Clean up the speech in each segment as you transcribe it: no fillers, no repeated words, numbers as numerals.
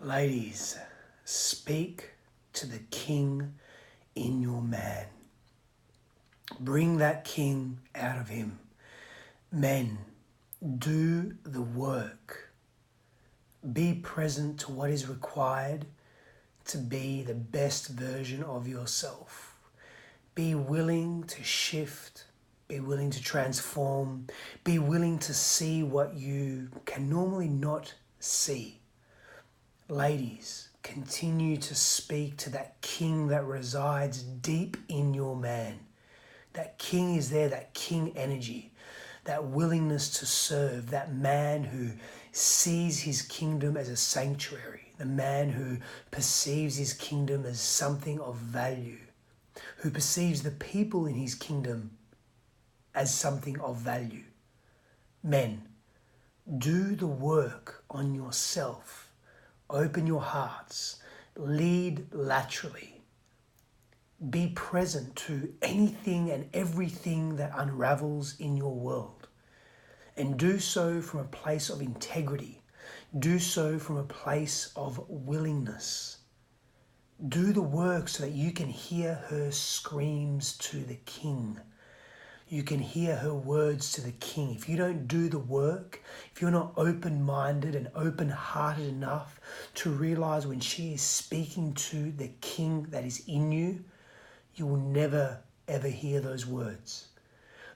Ladies, speak to the king in your man. Bring that king out of him. Men, do the work. Be present to what is required to be the best version of yourself. Be willing to shift. Be willing to transform. Be willing to see what you can normally not see. Ladies, continue to speak to that king that resides deep in your man. That king is there, that king energy, that willingness to serve, that man who sees his kingdom as a sanctuary, the man who perceives his kingdom as something of value, who perceives the people in his kingdom as something of value. Men, do the work on yourself. Open your hearts. Lead laterally. Be present to anything and everything that unravels in your world. And do so from a place of integrity. Do so from a place of willingness. Do the work so that you can hear her screams to the king. You can hear her words to the king. If you don't do the work, if you're not open-minded and open-hearted enough to realize when she is speaking to the king that is in you, you will never, ever hear those words.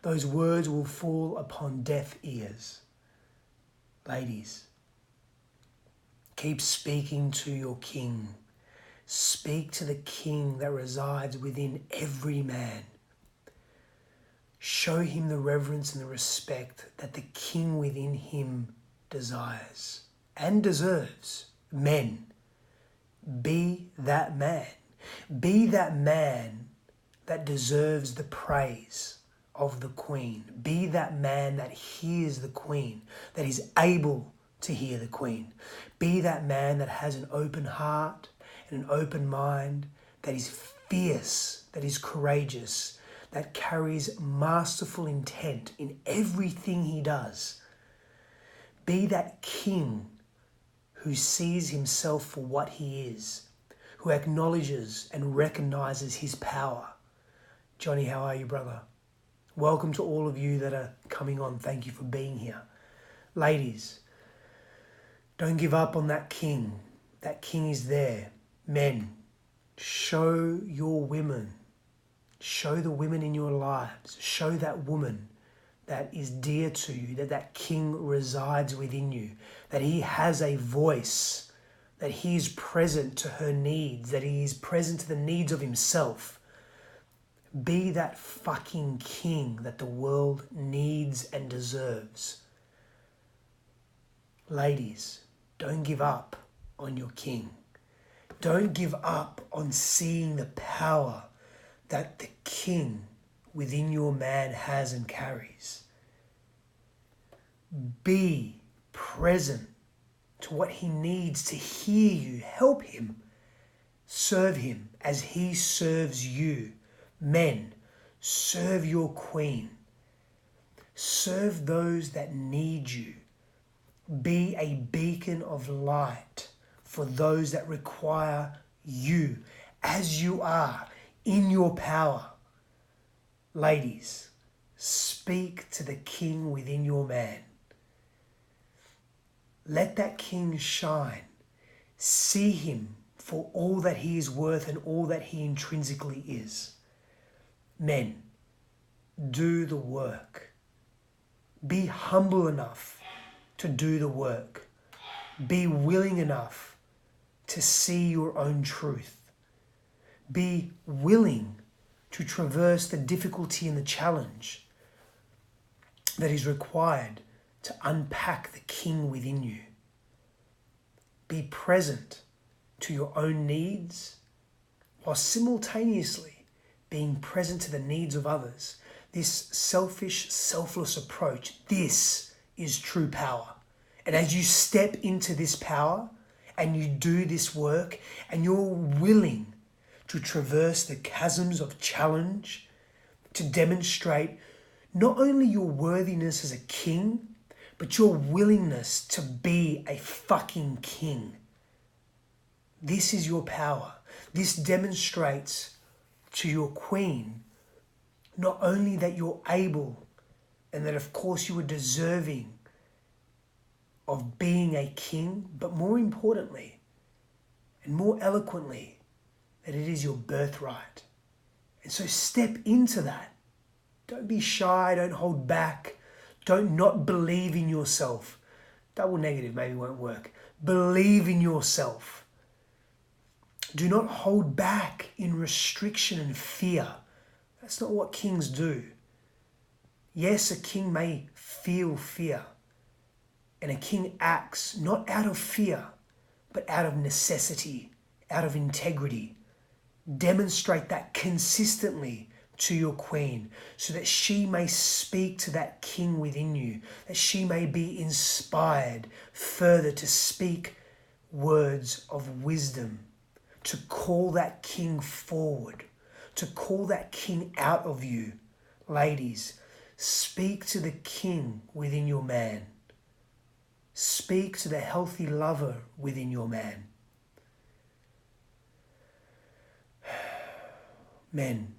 Those words will fall upon deaf ears. Ladies, keep speaking to your king. Speak to the king that resides within every man. Show him the reverence and the respect that the king within him desires and deserves. Men, be that man. Be that man that deserves the praise of the queen. Be that man that hears the queen, that is able to hear the queen. Be that man that has an open heart and an open mind, that is fierce, that is courageous, that carries masterful intent in everything he does. Be that king who sees himself for what he is, who acknowledges and recognizes his power. Johnny, how are you, brother? Welcome to all of you that are coming on. Thank you for being here. Ladies, don't give up on that king. That king is there. Men, show your women. Show the women in your lives. Show that woman that is dear to you, that king resides within you, that he has a voice, that he is present to her needs, that he is present to the needs of himself. Be that fucking king that the world needs and deserves. Ladies, don't give up on your king. Don't give up on seeing the power that the king within your man has and carries. Be present to what he needs to hear you. Help him. Serve him as he serves you. Men, serve your queen. Serve those that need you. Be a beacon of light for those that require you as you are in your power. Ladies, speak to the king within your man. Let that king shine. See him for all that he is worth and all that he intrinsically is. Men, do the work. Be humble enough to do the work. Be willing enough to see your own truth. Be willing to traverse the difficulty and the challenge that is required to unpack the king within you. Be present to your own needs while simultaneously being present to the needs of others. This selfish, selfless approach, this is true power. And as you step into this power and you do this work and you're willing to traverse the chasms of challenge, to demonstrate not only your worthiness as a king, but your willingness to be a fucking king. This is your power. This demonstrates to your queen not only that you're able and that of course you are deserving of being a king, but more importantly and more eloquently, that it is your birthright. And so step into that. Don't be shy, don't hold back, don't not believe in yourself. Double negative maybe won't work. Believe in yourself. Do not hold back in restriction and fear. That's not what kings do. Yes, a king may feel fear, and a king acts not out of fear, but out of necessity, out of integrity. Demonstrate that consistently to your queen so that she may speak to that king within you, that she may be inspired further to speak words of wisdom, to call that king forward, to call that king out of you. Ladies, speak to the king within your man. Speak to the healthy lover within your man. Men,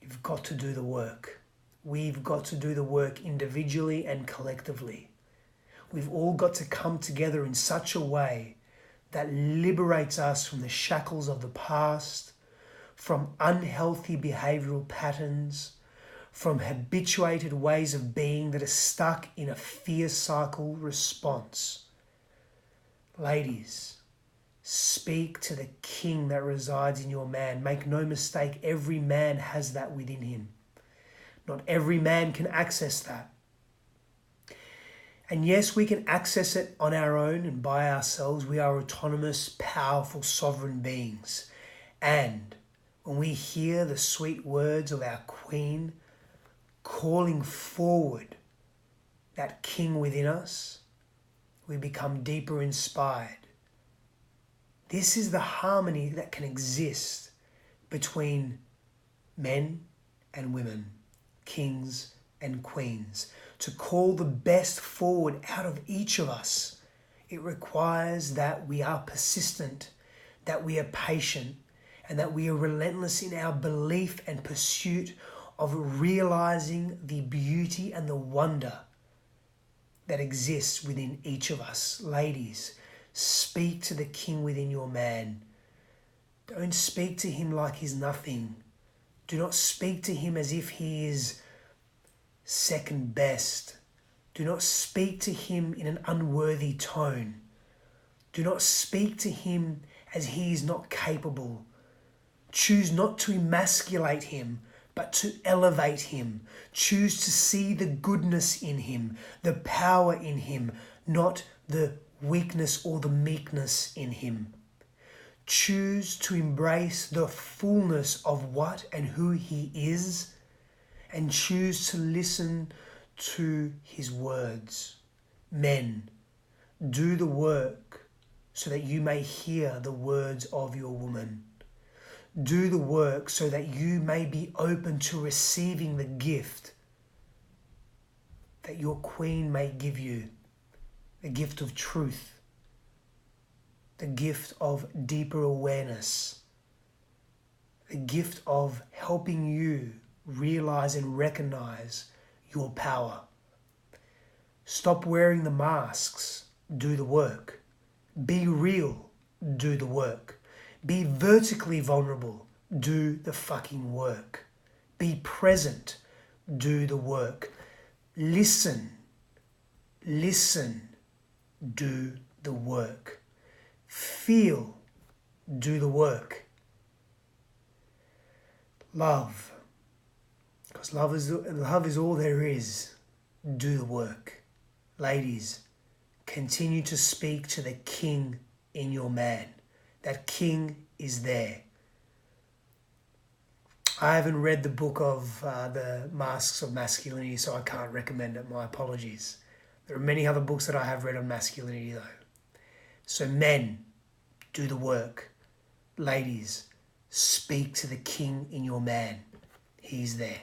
you've got to do the work. We've got to do the work individually and collectively. We've all got to come together in such a way that liberates us from the shackles of the past, from unhealthy behavioral patterns, from habituated ways of being that are stuck in a fear cycle response. Ladies, speak to the king that resides in your man. Make no mistake, every man has that within him. Not every man can access that. And yes, we can access it on our own and by ourselves. We are autonomous, powerful, sovereign beings. And when we hear the sweet words of our queen calling forward that king within us, we become deeper inspired. This is the harmony that can exist between men and women, kings and queens. To call the best forward out of each of us, it requires that we are persistent, that we are patient, and that we are relentless in our belief and pursuit of realizing the beauty and the wonder that exists within each of us. Ladies, speak to the king within your man. Don't speak to him like he's nothing. Do not speak to him as if he is second best. Do not speak to him in an unworthy tone. Do not speak to him as he is not capable. Choose not to emasculate him, but to elevate him. Choose to see the goodness in him, the power in him, not the weakness or the meekness in him. Choose to embrace the fullness of what and who he is, and choose to listen to his words. Men, do the work so that you may hear the words of your woman. Do the work so that you may be open to receiving the gift that your queen may give you, the gift of truth, the gift of deeper awareness, the gift of helping you realize and recognize your power. Stop wearing the masks. Do the work. Be real. Do the work. Be vertically vulnerable. Do the fucking work. Be present. Do the work. Listen. Listen. Do the work. Feel. Do the work. Love. Because love is all there is. Do the work. Ladies, continue to speak to the king in your man. That king is there. I haven't read the book of the Masks of Masculinity, so I can't recommend it. My apologies. There are many other books that I have read on masculinity though. So men, do the work. Ladies, speak to the king in your man. He's there.